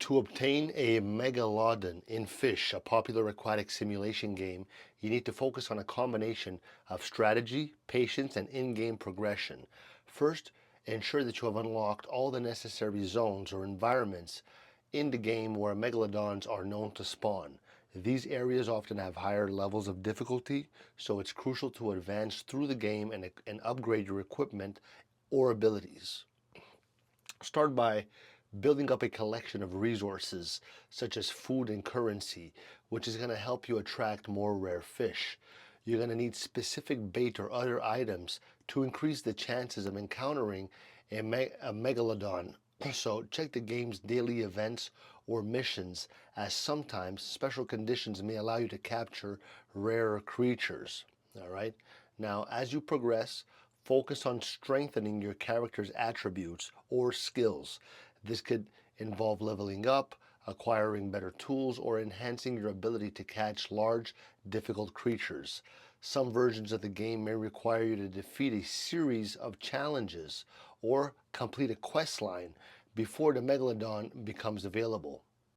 To obtain a Megalodon in Fish, a popular aquatic simulation game, you need to focus on a combination of strategy, patience, and in-game progression. First, ensure that you have unlocked all the necessary zones or environments in the game where Megalodons are known to spawn. These areas often have higher levels of difficulty, so it's crucial to advance through the game and upgrade your equipment or abilities. Start by building up a collection of resources such as food and currency, which is going to help you attract more rare fish. You're going to need specific bait or other items to increase the chances of encountering a megalodon. So check the game's daily events or missions, as sometimes special conditions may allow you to capture rarer creatures. All right. Now, as you progress, focus on strengthening your character's attributes or skills. This could involve leveling up, acquiring better tools, or enhancing your ability to catch large, difficult creatures. Some versions of the game may require you to defeat a series of challenges or complete a quest line before the Megalodon becomes available.